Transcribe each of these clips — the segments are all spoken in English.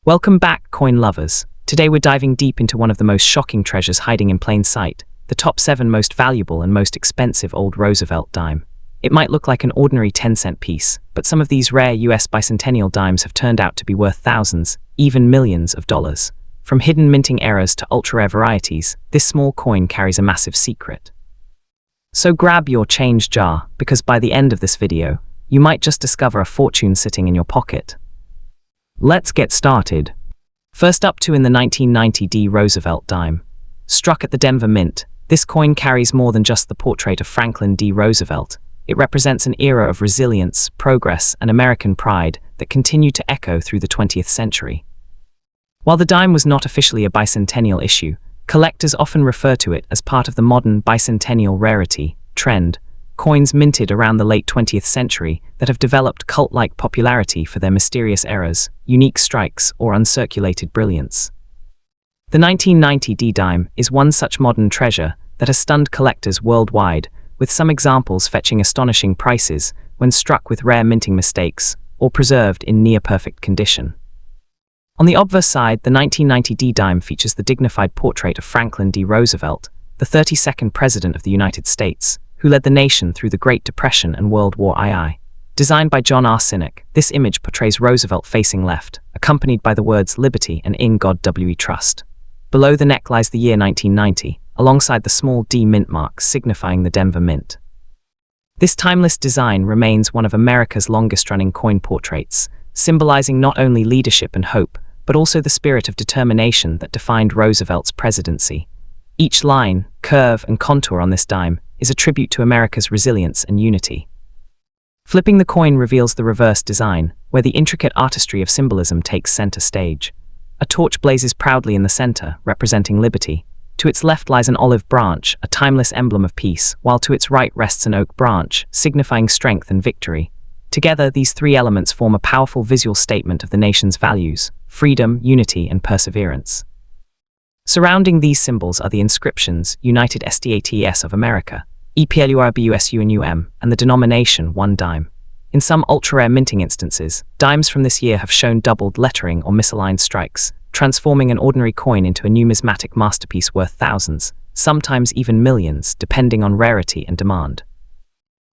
Welcome back, coin lovers. Today we're diving deep into one of the most shocking treasures hiding in plain sight, the top 7 most valuable and most expensive old Roosevelt dime. It might look like an ordinary 10-cent piece, but some of these rare US bicentennial dimes have turned out to be worth thousands, even millions of dollars. From hidden minting errors to ultra-rare varieties, this small coin carries a massive secret. So grab your change jar, because by the end of this video, you might just discover a fortune sitting in your pocket. Let's get started. First up in the 1990 D Roosevelt dime. Struck at the Denver Mint, this coin carries more than just the portrait of Franklin D. Roosevelt. It represents an era of resilience, progress, and American pride that continued to echo through the 20th century. While the dime was not officially a bicentennial issue, collectors often refer to it as part of the modern bicentennial rarity trend, coins minted around the late 20th century that have developed cult-like popularity for their mysterious errors, unique strikes, or uncirculated brilliance. The 1990 D dime is one such modern treasure that has stunned collectors worldwide, with some examples fetching astonishing prices when struck with rare minting mistakes or preserved in near-perfect condition. On the obverse side, the 1990 D dime features the dignified portrait of Franklin D. Roosevelt, the 32nd President of the United States, who led the nation through the Great Depression and World War II. Designed by John R. Sinek, this image portrays Roosevelt facing left, accompanied by the words "Liberty" and "In God We Trust." Below the neck lies the year 1990, alongside the small D mint mark signifying the Denver Mint. This timeless design remains one of America's longest-running coin portraits, symbolizing not only leadership and hope, but also the spirit of determination that defined Roosevelt's presidency. Each line, curve, and contour on this dime is a tribute to America's resilience and unity. Flipping the coin reveals the reverse design, where the intricate artistry of symbolism takes center stage. A torch blazes proudly in the center, representing liberty. To its left lies an olive branch, a timeless emblem of peace, while to its right rests an oak branch, signifying strength and victory. Together, these three elements form a powerful visual statement of the nation's values: freedom, unity, and perseverance. Surrounding these symbols are the inscriptions United States of America, EPLURBUSUNUM, and the denomination 1 dime. In some ultra-rare minting instances, dimes from this year have shown doubled lettering or misaligned strikes, transforming an ordinary coin into a numismatic masterpiece worth thousands, sometimes even millions, depending on rarity and demand.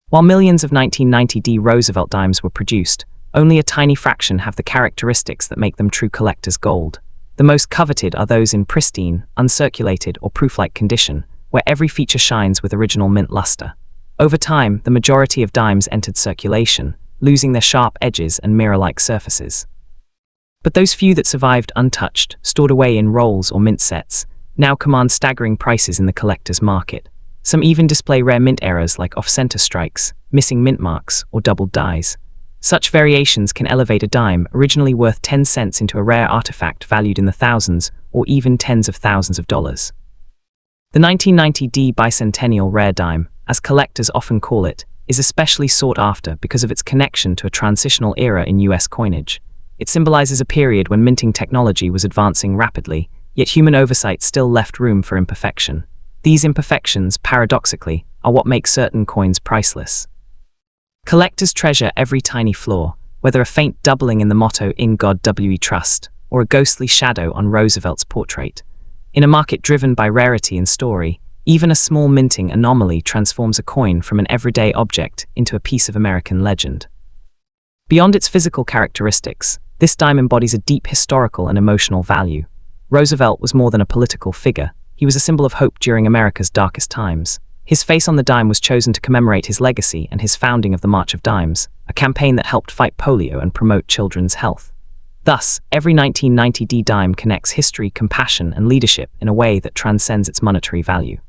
While millions of 1990 D Roosevelt dimes were produced, only a tiny fraction have the characteristics that make them true collector's gold. The most coveted are those in pristine, uncirculated, or proof-like condition, where every feature shines with original mint luster. Over time, the majority of dimes entered circulation, losing their sharp edges and mirror-like surfaces. But those few that survived untouched, stored away in rolls or mint sets, now command staggering prices in the collector's market. Some even display rare mint errors like off-center strikes, missing mint marks, or doubled dies. Such variations can elevate a dime originally worth 10 cents into a rare artifact valued in the thousands or even tens of thousands of dollars. The 1990 D bicentennial rare dime, as collectors often call it, is especially sought after because of its connection to a transitional era in US coinage. It symbolizes a period when minting technology was advancing rapidly, yet human oversight still left room for imperfection. These imperfections, paradoxically, are what make certain coins priceless. Collectors treasure every tiny flaw, whether a faint doubling in the motto "In God We Trust" or a ghostly shadow on Roosevelt's portrait. In a market driven by rarity and story, even a small minting anomaly transforms a coin from an everyday object into a piece of American legend. Beyond its physical characteristics, this dime embodies a deep historical and emotional value. Roosevelt was more than a political figure. He was a symbol of hope during America's darkest times. His face on the dime was chosen to commemorate his legacy and his founding of the March of Dimes, a campaign that helped fight polio and promote children's health. Thus, every 1990 D dime connects history, compassion, and leadership in a way that transcends its monetary value.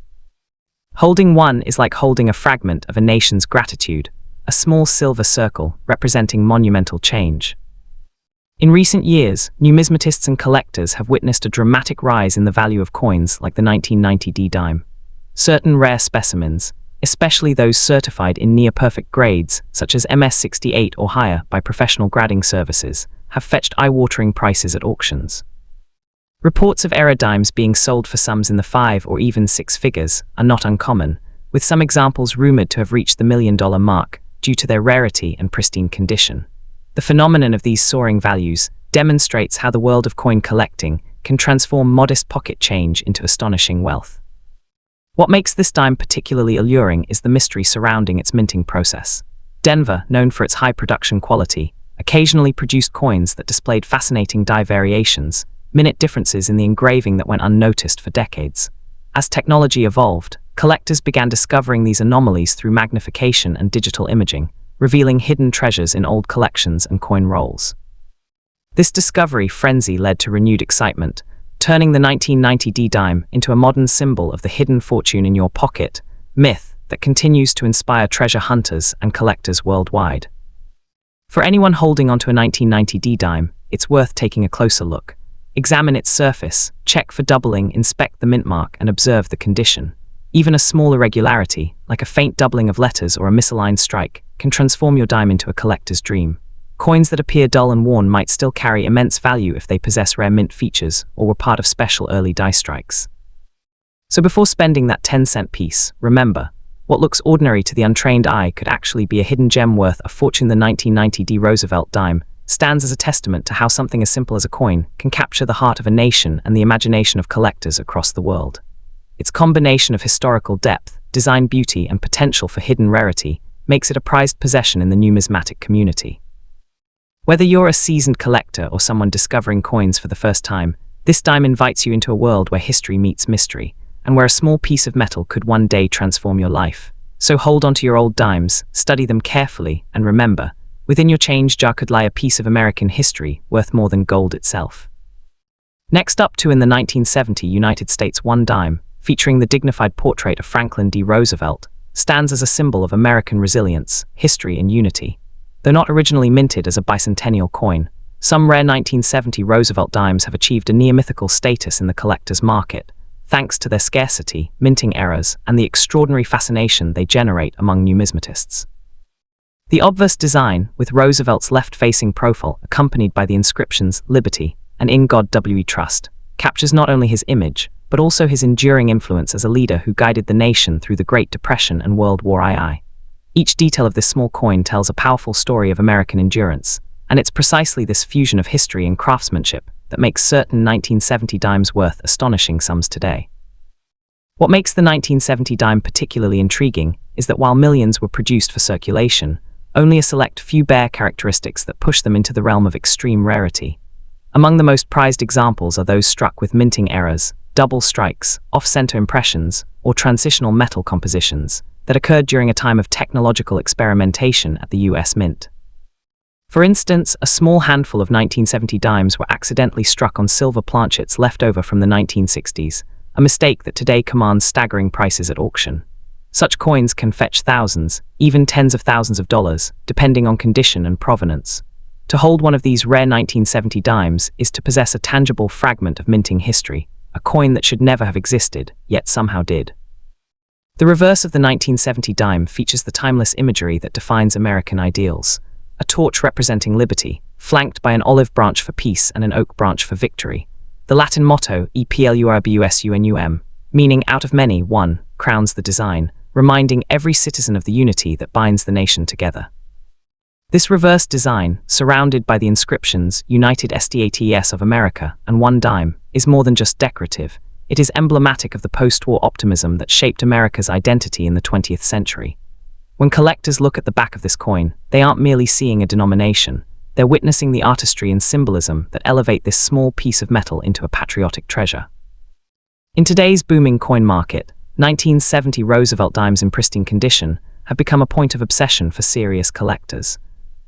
Holding one is like holding a fragment of a nation's gratitude, a small silver circle representing monumental change. In recent years, numismatists and collectors have witnessed a dramatic rise in the value of coins like the 1990 D dime. Certain rare specimens, especially those certified in near-perfect grades, such as MS68 or higher by professional grading services, have fetched eye-watering prices at auctions. Reports of error dimes being sold for sums in the 5 or even 6 figures are not uncommon, with some examples rumored to have reached the $1 million mark due to their rarity and pristine condition. The phenomenon of these soaring values demonstrates how the world of coin collecting can transform modest pocket change into astonishing wealth. What makes this dime particularly alluring is the mystery surrounding its minting process. Denver, known for its high production quality, occasionally produced coins that displayed fascinating die variations, minute differences in the engraving that went unnoticed for decades. As technology evolved, collectors began discovering these anomalies through magnification and digital imaging, revealing hidden treasures in old collections and coin rolls. This discovery frenzy led to renewed excitement, turning the 1990 D dime into a modern symbol of the hidden fortune in your pocket myth that continues to inspire treasure hunters and collectors worldwide. For anyone holding onto a 1990 D dime, it's worth taking a closer look. Examine its surface, check for doubling, inspect the mint mark, and observe the condition. Even a small irregularity, like a faint doubling of letters or a misaligned strike, can transform your dime into a collector's dream. Coins that appear dull and worn might still carry immense value if they possess rare mint features or were part of special early die strikes. So before spending that 10-cent piece, remember, what looks ordinary to the untrained eye could actually be a hidden gem worth a fortune. The 1990 D Roosevelt dime stands as a testament to how something as simple as a coin can capture the heart of a nation and the imagination of collectors across the world. Its combination of historical depth, design beauty, and potential for hidden rarity makes it a prized possession in the numismatic community. Whether you're a seasoned collector or someone discovering coins for the first time, this dime invites you into a world where history meets mystery, and where a small piece of metal could one day transform your life. So hold on to your old dimes, study them carefully, and remember, within your change jar could lie a piece of American history worth more than gold itself. Next up in the 1970 United States $1 dime, featuring the dignified portrait of Franklin D. Roosevelt, stands as a symbol of American resilience, history, and unity. Though not originally minted as a bicentennial coin, some rare 1970 Roosevelt dimes have achieved a near-mythical status in the collector's market, thanks to their scarcity, minting errors, and the extraordinary fascination they generate among numismatists. The obverse design, with Roosevelt's left-facing profile accompanied by the inscriptions "Liberty" and "In God We Trust," captures not only his image, but also his enduring influence as a leader who guided the nation through the Great Depression and World War II. Each detail of this small coin tells a powerful story of American endurance, and it's precisely this fusion of history and craftsmanship that makes certain 1970 dimes worth astonishing sums today. What makes the 1970 dime particularly intriguing is that while millions were produced for circulation, only a select few bear characteristics that push them into the realm of extreme rarity. Among the most prized examples are those struck with minting errors, double strikes, off-center impressions, or transitional metal compositions that occurred during a time of technological experimentation at the US Mint. For instance, a small handful of 1970 dimes were accidentally struck on silver planchets left over from the 1960s, a mistake that today commands staggering prices at auction. Such coins can fetch thousands, even tens of thousands of dollars, depending on condition and provenance. To hold one of these rare 1970 dimes is to possess a tangible fragment of minting history, a coin that should never have existed, yet somehow did. The reverse of the 1970 dime features the timeless imagery that defines American ideals. A torch representing liberty, flanked by an olive branch for peace and an oak branch for victory. The Latin motto, E Pluribus Unum, meaning out of many, one, crowns the design, reminding every citizen of the unity that binds the nation together. This reverse design, surrounded by the inscriptions United States of America and $1 dime, is more than just decorative. It is emblematic of the post-war optimism that shaped America's identity in the 20th century. When collectors look at the back of this coin, they aren't merely seeing a denomination, they're witnessing the artistry and symbolism that elevate this small piece of metal into a patriotic treasure. In today's booming coin market, 1970 Roosevelt dimes in pristine condition have become a point of obsession for serious collectors.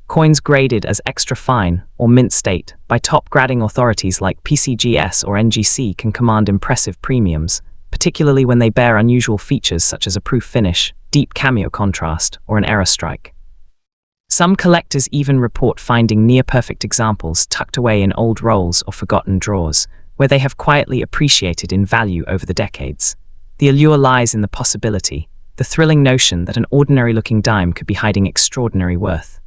Coins graded as extra fine or mint state by top grading authorities like PCGS or NGC can command impressive premiums, particularly when they bear unusual features such as a proof finish, deep cameo contrast, or an error strike. Some collectors even report finding near-perfect examples tucked away in old rolls or forgotten drawers, where they have quietly appreciated in value over the decades. The allure lies in the possibility, the thrilling notion that an ordinary-looking dime could be hiding extraordinary worth.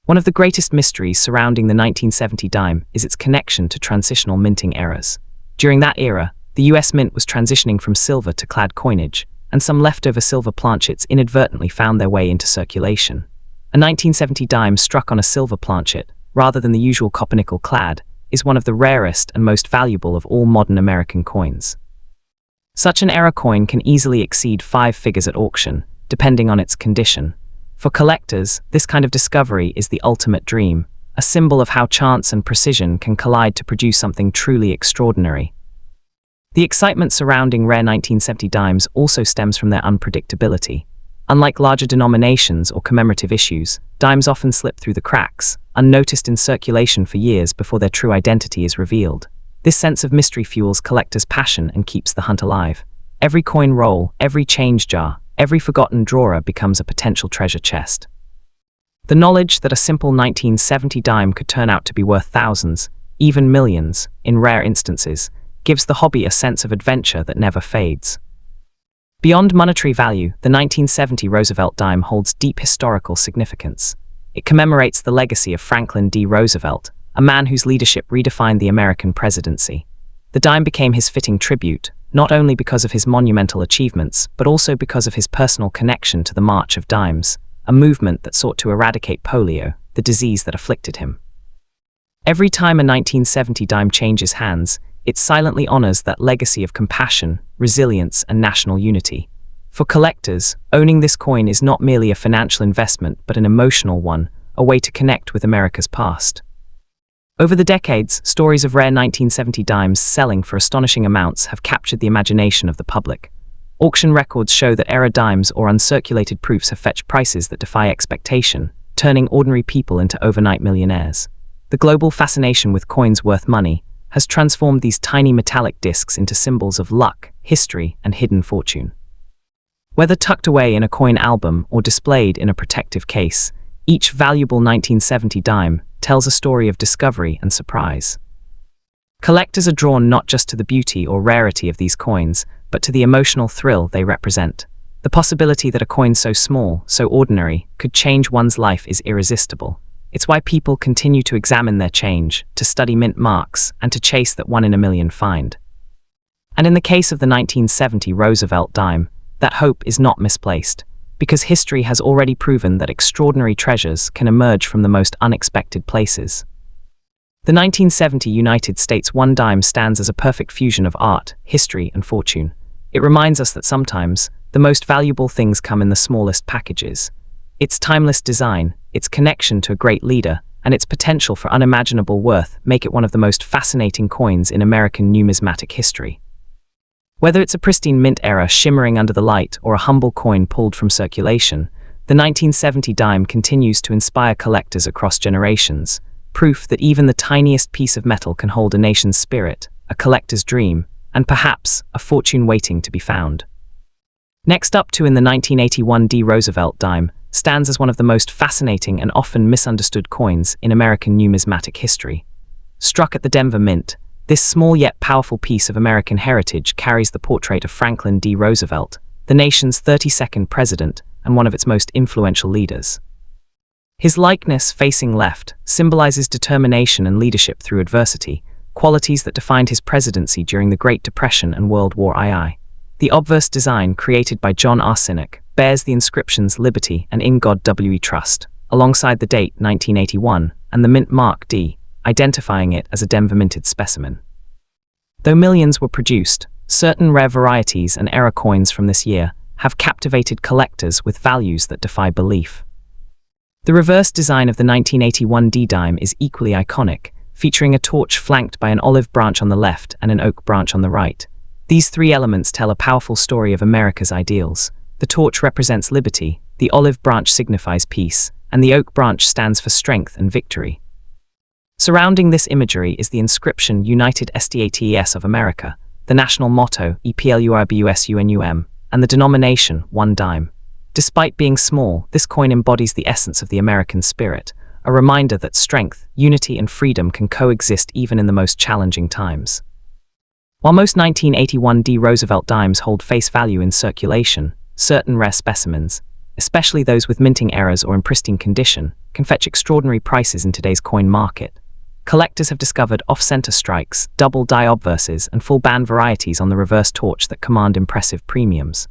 One of the greatest mysteries surrounding the 1970 dime is its connection to transitional minting errors. During that era, the US Mint was transitioning from silver to clad coinage, and some leftover silver planchets inadvertently found their way into circulation. A 1970 dime struck on a silver planchet, rather than the usual copper-nickel clad, is one of the rarest and most valuable of all modern American coins. Such an era coin can easily exceed 5 figures at auction, depending on its condition. For collectors, this kind of discovery is the ultimate dream, a symbol of how chance and precision can collide to produce something truly extraordinary. The excitement surrounding rare 1970 dimes also stems from their unpredictability. Unlike larger denominations or commemorative issues, dimes often slip through the cracks, unnoticed in circulation for years before their true identity is revealed. This sense of mystery fuels collectors' passion and keeps the hunt alive. Every coin roll, every change jar, every forgotten drawer becomes a potential treasure chest. The knowledge that a simple 1970 dime could turn out to be worth thousands, even millions, in rare instances, gives the hobby a sense of adventure that never fades. Beyond monetary value, the 1970 Roosevelt dime holds deep historical significance. It commemorates the legacy of Franklin D. Roosevelt, a man whose leadership redefined the American presidency. The dime became his fitting tribute, not only because of his monumental achievements, but also because of his personal connection to the March of Dimes, a movement that sought to eradicate polio, the disease that afflicted him. Every time a 1970 dime changes hands, it silently honors that legacy of compassion, resilience, and national unity. For collectors, owning this coin is not merely a financial investment but an emotional one, a way to connect with America's past. Over the decades, stories of rare 1970 dimes selling for astonishing amounts have captured the imagination of the public. Auction records show that era dimes or uncirculated proofs have fetched prices that defy expectation, turning ordinary people into overnight millionaires. The global fascination with coins worth money has transformed these tiny metallic discs into symbols of luck, history, and hidden fortune. Whether tucked away in a coin album or displayed in a protective case, each valuable 1970 dime tells a story of discovery and surprise. Collectors are drawn not just to the beauty or rarity of these coins, but to the emotional thrill they represent. The possibility that a coin so small, so ordinary, could change one's life is irresistible. It's why people continue to examine their change, to study mint marks, and to chase that one-in-a-million find. And in the case of the 1970 Roosevelt dime, that hope is not misplaced, because history has already proven that extraordinary treasures can emerge from the most unexpected places. The 1970 United States one dime stands as a perfect fusion of art, history, and fortune. It reminds us that sometimes, the most valuable things come in the smallest packages. Its timeless design, its connection to a great leader, and its potential for unimaginable worth make it one of the most fascinating coins in American numismatic history. Whether it's a pristine mint era shimmering under the light or a humble coin pulled from circulation, the 1970 dime continues to inspire collectors across generations, proof that even the tiniest piece of metal can hold a nation's spirit, a collector's dream, and perhaps a fortune waiting to be found. Next up in the 1981 D Roosevelt dime, stands as one of the most fascinating and often misunderstood coins in American numismatic history. Struck at the Denver Mint, this small yet powerful piece of American heritage carries the portrait of Franklin D. Roosevelt, the nation's 32nd president and one of its most influential leaders. His likeness, facing left, symbolizes determination and leadership through adversity, qualities that defined his presidency during the Great Depression and World War II. The obverse design, created by John Arsenac, bears the inscriptions Liberty and In God We Trust, alongside the date 1981 and the mint mark D, identifying it as a Denver-minted specimen. Though millions were produced, certain rare varieties and era coins from this year have captivated collectors with values that defy belief. The reverse design of the 1981 D dime is equally iconic, featuring a torch flanked by an olive branch on the left and an oak branch on the right. These three elements tell a powerful story of America's ideals. The torch represents liberty, the olive branch signifies peace, and the oak branch stands for strength and victory. Surrounding this imagery is the inscription United States of America, the national motto EPLURBUSUNUM, and the denomination 1 dime. Despite being small, this coin embodies the essence of the American spirit, a reminder that strength, unity, and freedom can coexist even in the most challenging times. While most 1981 D Roosevelt dimes hold face value in circulation, certain rare specimens, especially those with minting errors or in pristine condition, can fetch extraordinary prices in today's coin market. Collectors have discovered off-center strikes, double die obverses, and full-band varieties on the reverse torch that command impressive premiums.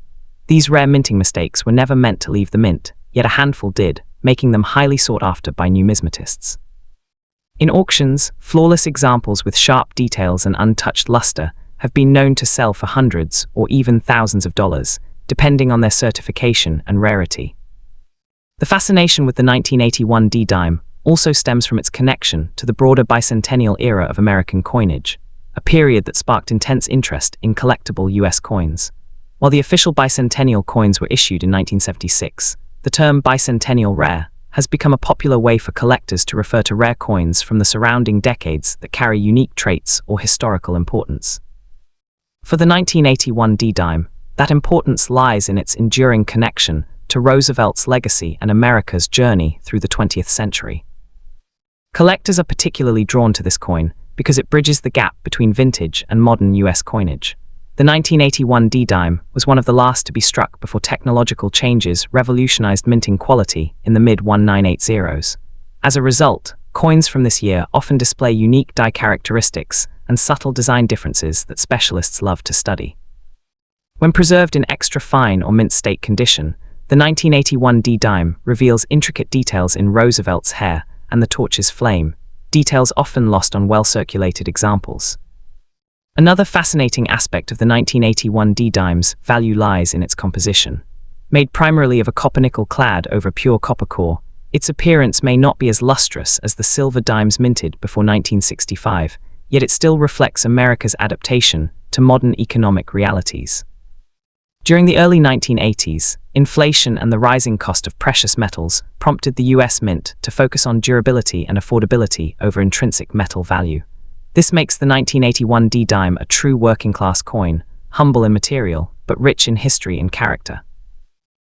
These rare minting mistakes were never meant to leave the mint, yet a handful did, making them highly sought after by numismatists. In auctions, flawless examples with sharp details and untouched luster have been known to sell for hundreds or even thousands of dollars, depending on their certification and rarity. The fascination with the 1981 D dime also stems from its connection to the broader bicentennial era of American coinage, a period that sparked intense interest in collectible U.S. coins. While the official bicentennial coins were issued in 1976, the term bicentennial rare has become a popular way for collectors to refer to rare coins from the surrounding decades that carry unique traits or historical importance. For the 1981 D dime, that importance lies in its enduring connection to Roosevelt's legacy and America's journey through the 20th century. Collectors are particularly drawn to this coin because it bridges the gap between vintage and modern U.S. coinage. The 1981 D dime was one of the last to be struck before technological changes revolutionized minting quality in the mid-1980s. As a result, coins from this year often display unique die characteristics and subtle design differences that specialists love to study. When preserved in extra fine or mint state condition, the 1981 D dime reveals intricate details in Roosevelt's hair and the torch's flame, details often lost on well-circulated examples. Another fascinating aspect of the 1981 D dime's value lies in its composition. Made primarily of a copper-nickel clad over pure copper core, its appearance may not be as lustrous as the silver dimes minted before 1965, yet it still reflects America's adaptation to modern economic realities. During the early 1980s, inflation and the rising cost of precious metals prompted the U.S. Mint to focus on durability and affordability over intrinsic metal value. This makes the 1981 D dime a true working-class coin, humble in material, but rich in history and character.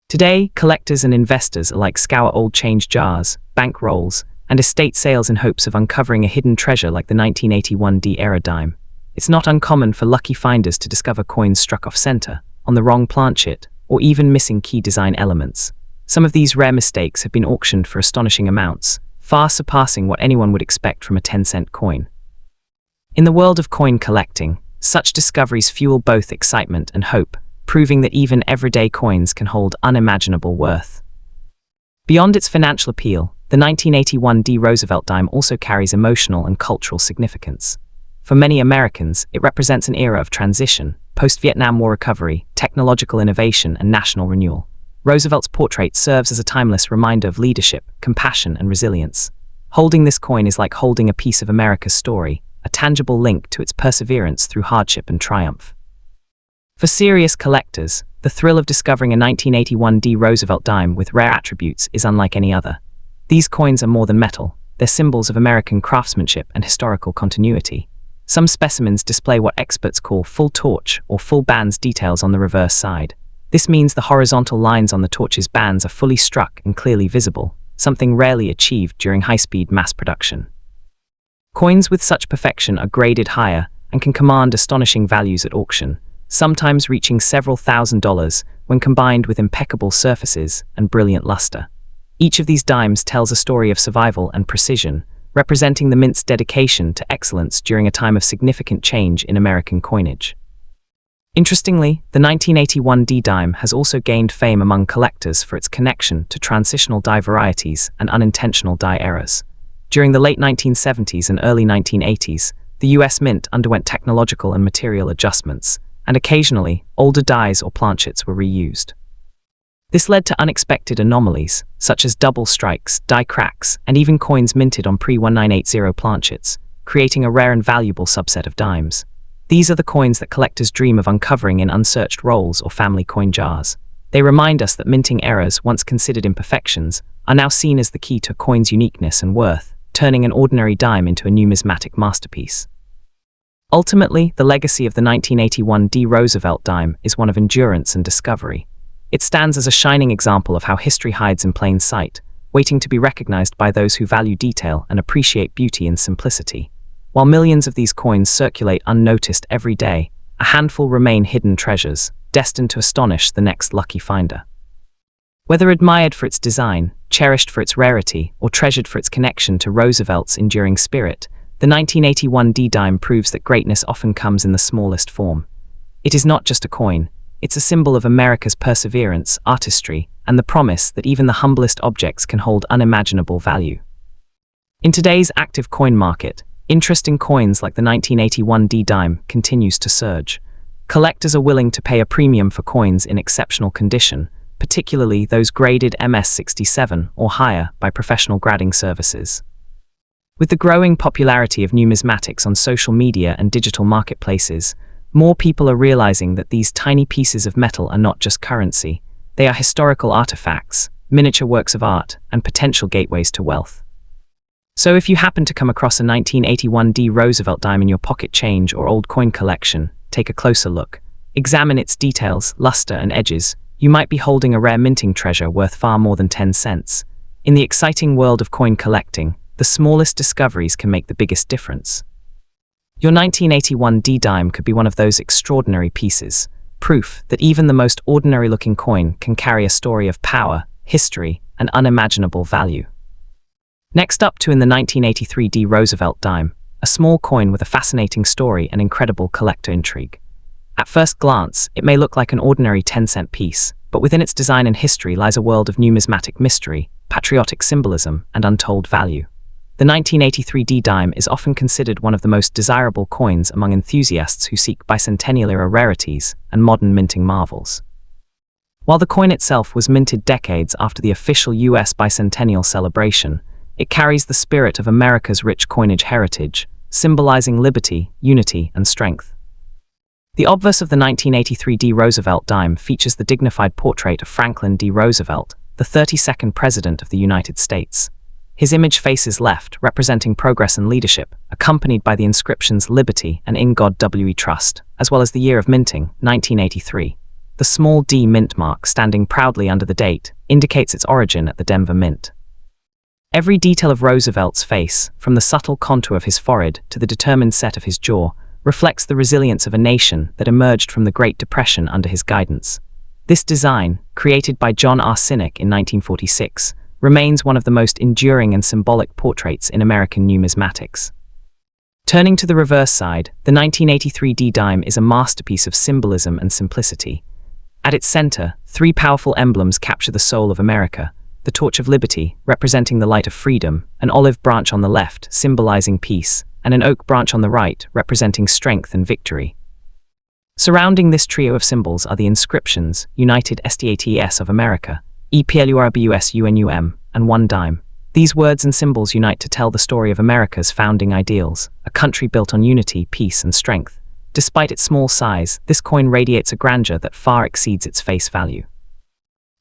Today, collectors and investors alike scour old change jars, bank rolls, and estate sales in hopes of uncovering a hidden treasure like the 1981 D-era dime. It's not uncommon for lucky finders to discover coins struck off-center, on the wrong planchet, or even missing key design elements. Some of these rare mistakes have been auctioned for astonishing amounts, far surpassing what anyone would expect from a 10-cent coin. In the world of coin collecting, such discoveries fuel both excitement and hope, proving that even everyday coins can hold unimaginable worth. Beyond its financial appeal, the 1981 D Roosevelt dime also carries emotional and cultural significance. For many Americans, it represents an era of transition, post-Vietnam War recovery, technological innovation, and national renewal. Roosevelt's portrait serves as a timeless reminder of leadership, compassion, and resilience. Holding this coin is like holding a piece of America's story, a tangible link to its perseverance through hardship and triumph. For serious collectors, the thrill of discovering a 1981 D Roosevelt dime with rare attributes is unlike any other. These coins are more than metal, they're symbols of American craftsmanship and historical continuity. Some specimens display what experts call full torch or full bands details on the reverse side. This means the horizontal lines on the torch's bands are fully struck and clearly visible, something rarely achieved during high-speed mass production. Coins with such perfection are graded higher and can command astonishing values at auction, sometimes reaching several $1,000s when combined with impeccable surfaces and brilliant luster. Each of these dimes tells a story of survival and precision, representing the mint's dedication to excellence during a time of significant change in American coinage. Interestingly, the 1981 D dime has also gained fame among collectors for its connection to transitional die varieties and unintentional die errors. During the late 1970s and early 1980s, the U.S. Mint underwent technological and material adjustments, and occasionally, older dies or planchets were reused. This led to unexpected anomalies, such as double strikes, die cracks, and even coins minted on pre-1980 planchets, creating a rare and valuable subset of dimes. These are the coins that collectors dream of uncovering in unsearched rolls or family coin jars. They remind us that minting errors, once considered imperfections, are now seen as the key to a coin's uniqueness and worth, turning an ordinary dime into a numismatic masterpiece. Ultimately, the legacy of the 1981 D Roosevelt dime is one of endurance and discovery. It stands as a shining example of how history hides in plain sight, waiting to be recognized by those who value detail and appreciate beauty and simplicity. While millions of these coins circulate unnoticed every day, a handful remain hidden treasures, destined to astonish the next lucky finder. Whether admired for its design, cherished for its rarity, or treasured for its connection to Roosevelt's enduring spirit, the 1981 D dime proves that greatness often comes in the smallest form. It is not just a coin, it's a symbol of America's perseverance, artistry, and the promise that even the humblest objects can hold unimaginable value. In today's active coin market, interest in coins like the 1981 D dime continues to surge. Collectors are willing to pay a premium for coins in exceptional condition, particularly those graded MS67 or higher by professional grading services. With the growing popularity of numismatics on social media and digital marketplaces, more people are realizing that these tiny pieces of metal are not just currency, they are historical artifacts, miniature works of art, and potential gateways to wealth. So if you happen to come across a 1981 D Roosevelt dime in your pocket change or old coin collection, take a closer look. Examine its details, luster, and edges. You might be holding a rare minting treasure worth far more than 10 cents. In the exciting world of coin collecting, the smallest discoveries can make the biggest difference. Your 1981 D dime could be one of those extraordinary pieces, proof that even the most ordinary-looking coin can carry a story of power, history, and unimaginable value. Next up in the 1983 D Roosevelt dime, a small coin with a fascinating story and incredible collector intrigue. At first glance, it may look like an ordinary 10-cent piece, but within its design and history lies a world of numismatic mystery, patriotic symbolism, and untold value. The 1983 D dime is often considered one of the most desirable coins among enthusiasts who seek bicentennial-era rarities and modern minting marvels. While the coin itself was minted decades after the official US bicentennial celebration, it carries the spirit of America's rich coinage heritage, symbolizing liberty, unity, and strength. The obverse of the 1983 D Roosevelt dime features the dignified portrait of Franklin D. Roosevelt, the 32nd President of the United States. His image faces left, representing progress and leadership, accompanied by the inscriptions Liberty and In God We Trust, as well as the year of minting, 1983. The small D mint mark standing proudly under the date indicates its origin at the Denver Mint. Every detail of Roosevelt's face, from the subtle contour of his forehead to the determined set of his jaw, reflects the resilience of a nation that emerged from the Great Depression under his guidance. This design, created by John R. Sinek in 1946, remains one of the most enduring and symbolic portraits in American numismatics. Turning to the reverse side, the 1983 D dime is a masterpiece of symbolism and simplicity. At its center, three powerful emblems capture the soul of America: the torch of liberty, representing the light of freedom, an olive branch on the left, symbolizing peace, and an oak branch on the right, representing strength and victory. Surrounding this trio of symbols are the inscriptions United States of America, EPLURBUS UNUM, and One Dime. These words and symbols unite to tell the story of America's founding ideals, a country built on unity, peace, and strength. Despite its small size, this coin radiates a grandeur that far exceeds its face value.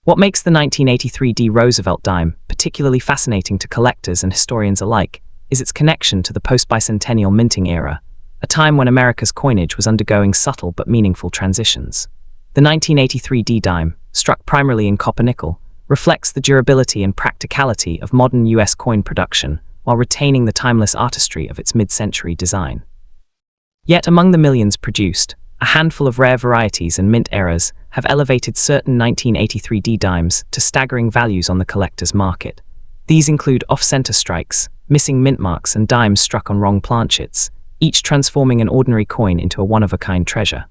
What makes the 1983 D Roosevelt dime particularly fascinating to collectors and historians alike is its connection to the post-bicentennial minting era, a time when America's coinage was undergoing subtle but meaningful transitions. The 1983 D dime, struck primarily in copper-nickel, reflects the durability and practicality of modern US coin production while retaining the timeless artistry of its mid-century design. Yet among the millions produced, a handful of rare varieties and mint eras have elevated certain 1983 D dimes to staggering values on the collector's market. These include off-center strikes, missing mint marks, and dimes struck on wrong planchets, each transforming an ordinary coin into a one-of-a-kind treasure.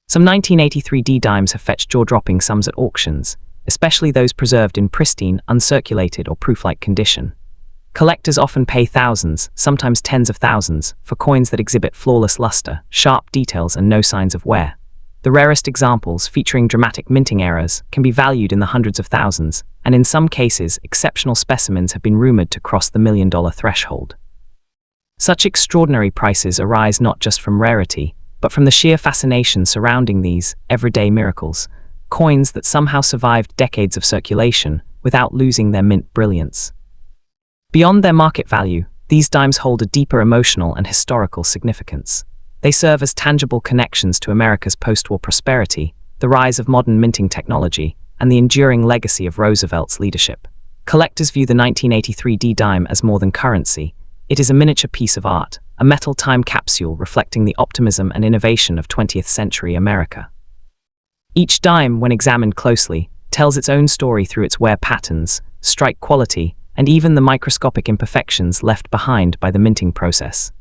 Some 1983 D dimes have fetched jaw-dropping sums at auctions, especially those preserved in pristine, uncirculated, or proof-like condition. Collectors often pay thousands, sometimes tens of thousands, for coins that exhibit flawless luster, sharp details, and no signs of wear. The rarest examples, featuring dramatic minting eras, can be valued in the hundreds of thousands, and in some cases, exceptional specimens have been rumored to cross the $1,000,000 threshold. Such extraordinary prices arise not just from rarity, but from the sheer fascination surrounding these everyday miracles, coins that somehow survived decades of circulation without losing their mint brilliance. Beyond their market value, these dimes hold a deeper emotional and historical significance. They serve as tangible connections to America's post-war prosperity, the rise of modern minting technology, and the enduring legacy of Roosevelt's leadership. Collectors view the 1983 D dime as more than currency. It is a miniature piece of art, a metal time capsule reflecting the optimism and innovation of 20th century America. Each dime, when examined closely, tells its own story through its wear patterns, strike quality, and even the microscopic imperfections left behind by the minting process.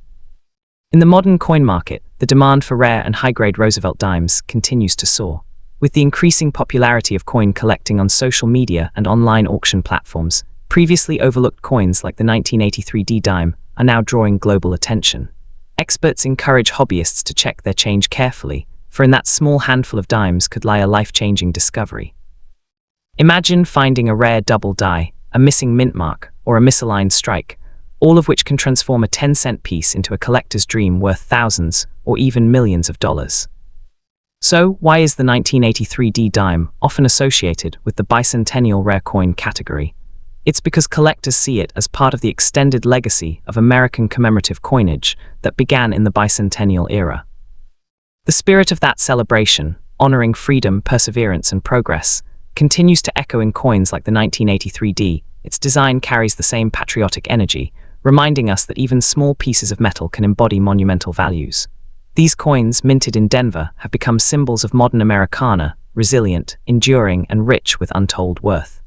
In the modern coin market, the demand for rare and high-grade Roosevelt dimes continues to soar. With the increasing popularity of coin collecting on social media and online auction platforms, Previously overlooked coins like the 1983 D dime are now drawing global attention. Experts encourage hobbyists to check their change carefully, for in that small handful of dimes could lie a life-changing discovery. Imagine finding a rare double die, a missing mint mark, or a misaligned strike, all of which can transform a 10-cent piece into a collector's dream worth thousands or even millions of dollars. So, why is the 1983 D dime often associated with the bicentennial rare coin category? It's because collectors see it as part of the extended legacy of American commemorative coinage that began in the bicentennial era. The spirit of that celebration, honoring freedom, perseverance, and progress, continues to echo in coins like the 1983 D. Its design carries the same patriotic energy, reminding us that even small pieces of metal can embody monumental values. These coins, minted in Denver, have become symbols of modern Americana, resilient, enduring, and rich with untold worth.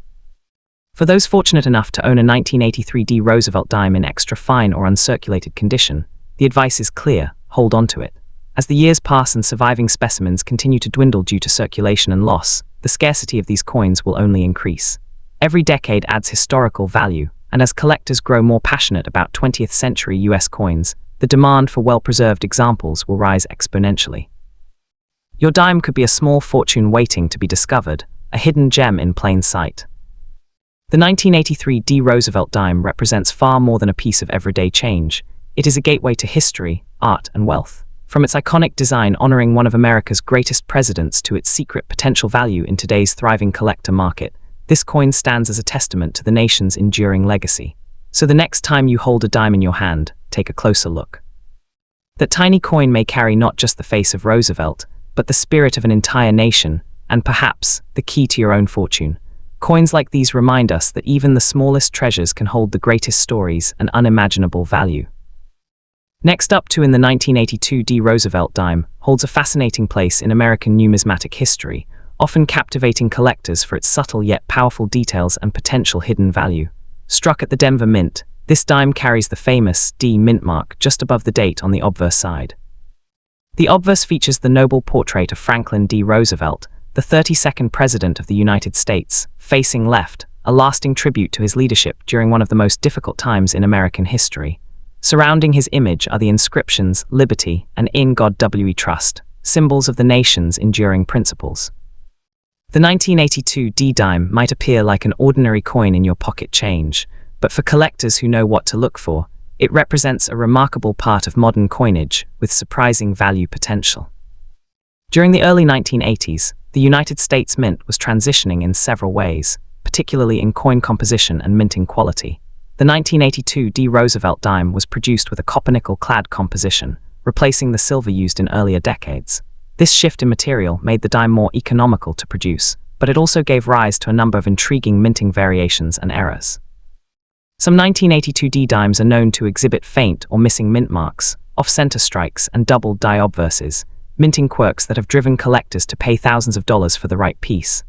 For those fortunate enough to own a 1983 D Roosevelt dime in extra fine or uncirculated condition, the advice is clear: hold on to it. As the years pass and surviving specimens continue to dwindle due to circulation and loss, the scarcity of these coins will only increase. Every decade adds historical value, and as collectors grow more passionate about 20th century US coins, the demand for well-preserved examples will rise exponentially. Your dime could be a small fortune waiting to be discovered, a hidden gem in plain sight. The 1983 D Roosevelt dime represents far more than a piece of everyday change. It is a gateway to history, art, and wealth. From its iconic design honoring one of America's greatest presidents to its secret potential value in today's thriving collector market, this coin stands as a testament to the nation's enduring legacy. So the next time you hold a dime in your hand, take a closer look. That tiny coin may carry not just the face of Roosevelt, but the spirit of an entire nation, and perhaps the key to your own fortune. Coins like these remind us that even the smallest treasures can hold the greatest stories and unimaginable value. Next up in the 1982 D Roosevelt dime holds a fascinating place in American numismatic history, often captivating collectors for its subtle yet powerful details and potential hidden value. Struck at the Denver Mint, this dime carries the famous D mint mark just above the date on the obverse side. The obverse features the noble portrait of Franklin D. Roosevelt, the 32nd President of the United States, facing left, a lasting tribute to his leadership during one of the most difficult times in American history. Surrounding his image are the inscriptions "Liberty" and "In God We Trust," symbols of the nation's enduring principles. The 1982 D dime might appear like an ordinary coin in your pocket change, but for collectors who know what to look for, it represents a remarkable part of modern coinage with surprising value potential. During the early 1980s, the United States Mint was transitioning in several ways, particularly in coin composition and minting quality. The 1982 D Roosevelt dime was produced with a copper-nickel-clad composition, replacing the silver used in earlier decades. This shift in material made the dime more economical to produce, but it also gave rise to a number of intriguing minting variations and errors. Some 1982 D dimes are known to exhibit faint or missing mint marks, off-center strikes, and double die obverses, minting quirks that have driven collectors to pay thousands of dollars for the right piece.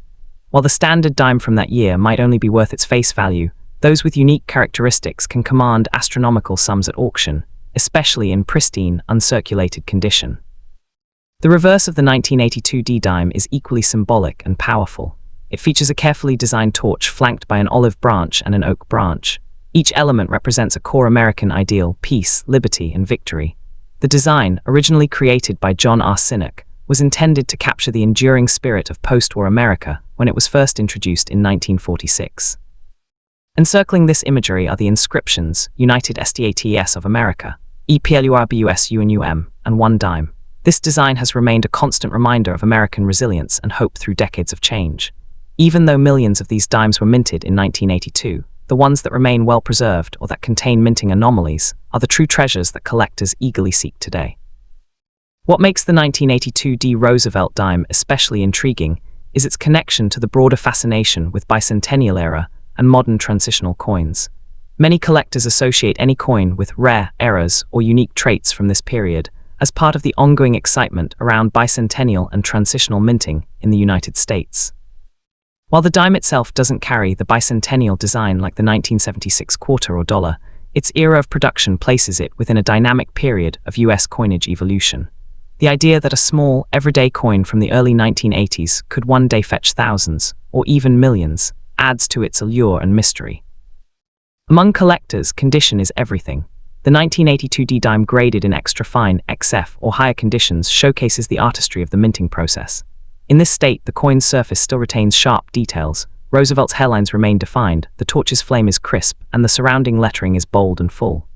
While the standard dime from that year might only be worth its face value, those with unique characteristics can command astronomical sums at auction, especially in pristine, uncirculated condition. The reverse of the 1982 D dime is equally symbolic and powerful. It features a carefully designed torch flanked by an olive branch and an oak branch. Each element represents a core American ideal: peace, liberty, and victory. The design, originally created by John R. Sinek, was intended to capture the enduring spirit of post-war America when it was first introduced in 1946. Encircling this imagery are the inscriptions United States of America, EPLURBUSUNUM, and one dime. This design has remained a constant reminder of American resilience and hope through decades of change. Even though millions of these dimes were minted in 1982, the ones that remain well preserved or that contain minting anomalies are the true treasures that collectors eagerly seek today. What makes the 1982 D Roosevelt dime especially intriguing is its connection to the broader fascination with bicentennial era and modern transitional coins. Many collectors associate any coin with rare, errors, or unique traits from this period as part of the ongoing excitement around bicentennial and transitional minting in the United States. While the dime itself doesn't carry the bicentennial design like the 1976 quarter or dollar, its era of production places it within a dynamic period of US coinage evolution. The idea that a small, everyday coin from the early 1980s could one day fetch thousands, or even millions, adds to its allure and mystery. Among collectors, condition is everything. The 1982 D dime graded in extra fine, XF, or higher conditions showcases the artistry of the minting process. In this state, the coin's surface still retains sharp details, Roosevelt's hairlines remain defined, the torch's flame is crisp, and the surrounding lettering is bold and full.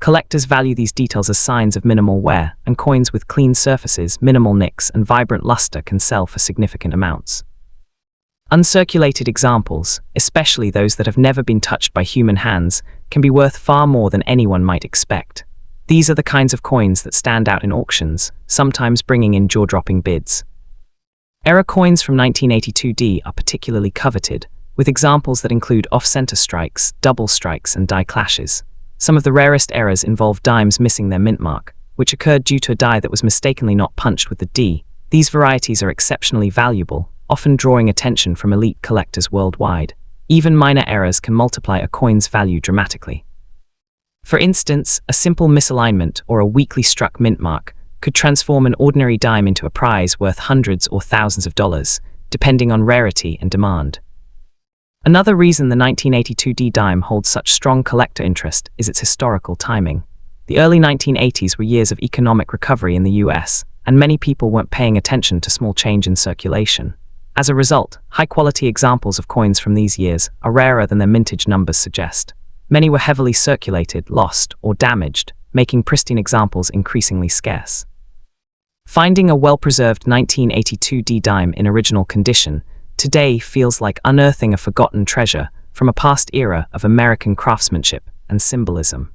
Collectors value these details as signs of minimal wear, and coins with clean surfaces, minimal nicks, and vibrant luster can sell for significant amounts. Uncirculated examples, especially those that have never been touched by human hands, can be worth far more than anyone might expect. These are the kinds of coins that stand out in auctions, sometimes bringing in jaw-dropping bids. Era coins from 1982D are particularly coveted, with examples that include off-center strikes, double strikes, and die clashes. Some of the rarest errors involve dimes missing their mint mark, which occurred due to a die that was mistakenly not punched with the D. These varieties are exceptionally valuable, often drawing attention from elite collectors worldwide. Even minor errors can multiply a coin's value dramatically. For instance, a simple misalignment or a weakly struck mint mark could transform an ordinary dime into a prize worth hundreds or thousands of dollars, depending on rarity and demand. Another reason the 1982 D dime holds such strong collector interest is its historical timing. The early 1980s were years of economic recovery in the US, and many people weren't paying attention to small change in circulation. As a result, high-quality examples of coins from these years are rarer than their mintage numbers suggest. Many were heavily circulated, lost, or damaged, making pristine examples increasingly scarce. Finding a well-preserved 1982 D dime in original condition today feels like unearthing a forgotten treasure from a past era of American craftsmanship and symbolism.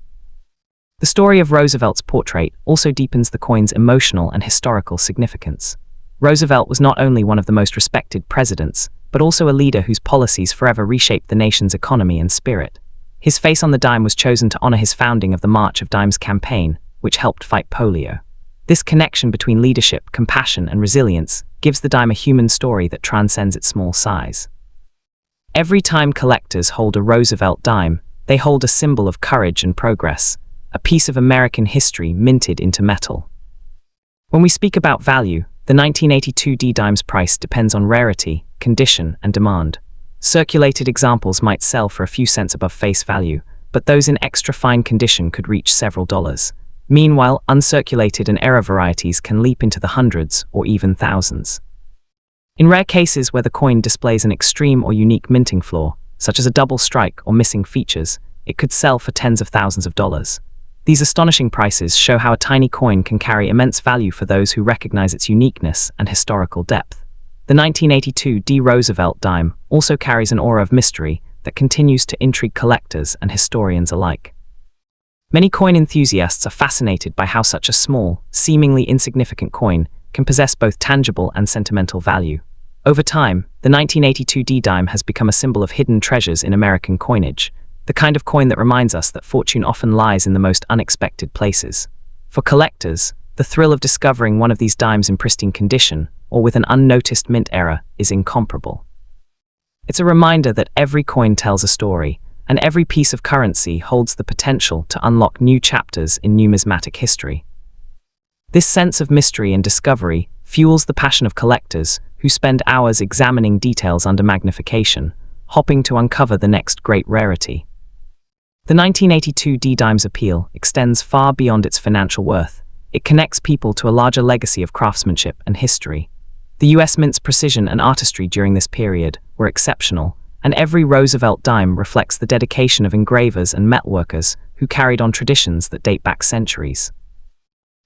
The story of Roosevelt's portrait also deepens the coin's emotional and historical significance. Roosevelt was not only one of the most respected presidents, but also a leader whose policies forever reshaped the nation's economy and spirit. His face on the dime was chosen to honor his founding of the March of Dimes campaign, which helped fight polio. This connection between leadership, compassion, and resilience gives the dime a human story that transcends its small size. Every time collectors hold a Roosevelt dime, they hold a symbol of courage and progress, a piece of American history minted into metal. When we speak about value, the 1982 D dime's price depends on rarity, condition, and demand. Circulated examples might sell for a few cents above face value, but those in extra fine condition could reach several dollars. Meanwhile, uncirculated and error varieties can leap into the hundreds or even thousands. In rare cases where the coin displays an extreme or unique minting flaw, such as a double strike or missing features, it could sell for tens of thousands of dollars. These astonishing prices show how a tiny coin can carry immense value for those who recognize its uniqueness and historical depth. The 1982 D Roosevelt dime also carries an aura of mystery that continues to intrigue collectors and historians alike. Many coin enthusiasts are fascinated by how such a small, seemingly insignificant coin can possess both tangible and sentimental value. Over time, the 1982 D dime has become a symbol of hidden treasures in American coinage, the kind of coin that reminds us that fortune often lies in the most unexpected places. For collectors, the thrill of discovering one of these dimes in pristine condition, or with an unnoticed mint error, is incomparable. It's a reminder that every coin tells a story, and every piece of currency holds the potential to unlock new chapters in numismatic history. This sense of mystery and discovery fuels the passion of collectors who spend hours examining details under magnification, hoping to uncover the next great rarity. The 1982 D dime's appeal extends far beyond its financial worth. It connects people to a larger legacy of craftsmanship and history. The US Mint's precision and artistry during this period were exceptional, and every Roosevelt dime reflects the dedication of engravers and metalworkers who carried on traditions that date back centuries.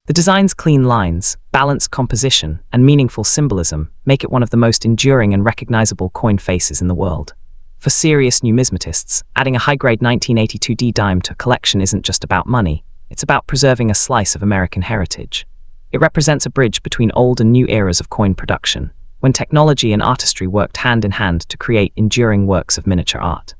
The design's clean lines, balanced composition, and meaningful symbolism make it one of the most enduring and recognizable coin faces in the world. For serious numismatists, adding a high-grade 1982 D dime to a collection isn't just about money, it's about preserving a slice of American heritage. It represents a bridge between old and new eras of coin production, when technology and artistry worked hand in hand to create enduring works of miniature art.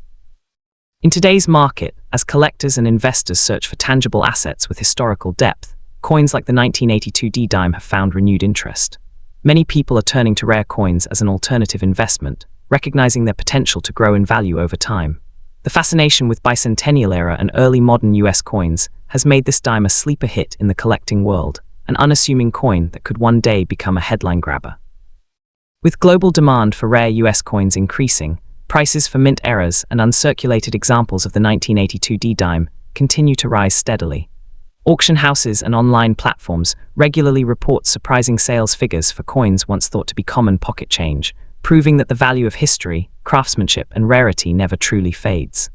In today's market, as collectors and investors search for tangible assets with historical depth, coins like the 1982 D dime have found renewed interest. Many people are turning to rare coins as an alternative investment, recognizing their potential to grow in value over time. The fascination with bicentennial-era and early modern US coins has made this dime a sleeper hit in the collecting world, an unassuming coin that could one day become a headline grabber. With global demand for rare US coins increasing, Prices for mint errors and uncirculated examples of the 1982 D dime continue to rise steadily. Auction houses and online platforms regularly report surprising sales figures for coins once thought to be common pocket change, proving that the value of history, craftsmanship, and rarity never truly fades.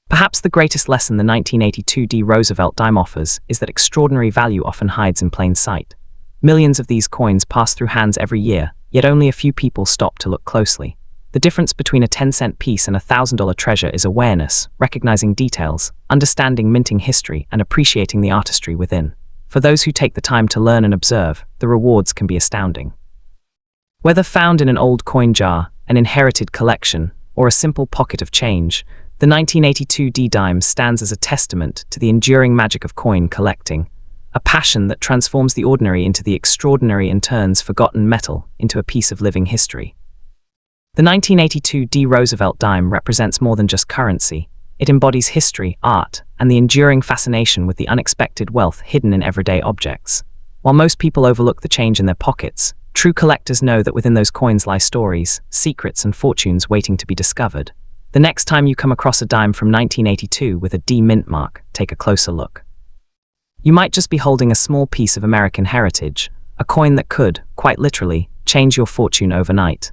Perhaps the greatest lesson the 1982 D Roosevelt dime offers is that extraordinary value often hides in plain sight. Millions of these coins pass through hands every year, yet only a few people stop to look closely. The difference between a 10-cent piece and a $1,000 treasure is awareness, recognizing details, understanding minting history, and appreciating the artistry within. For those who take the time to learn and observe, the rewards can be astounding. Whether found in an old coin jar, an inherited collection, or a simple pocket of change, the 1982 D dime stands as a testament to the enduring magic of coin collecting, a passion that transforms the ordinary into the extraordinary and turns forgotten metal into a piece of living history. The 1982 D Roosevelt dime represents more than just currency. It embodies history, art, and the enduring fascination with the unexpected wealth hidden in everyday objects. While most people overlook the change in their pockets, true collectors know that within those coins lie stories, secrets, and fortunes waiting to be discovered. The next time you come across a dime from 1982 with a D mint mark, take a closer look. You might just be holding a small piece of American heritage, a coin that could, quite literally, change your fortune overnight.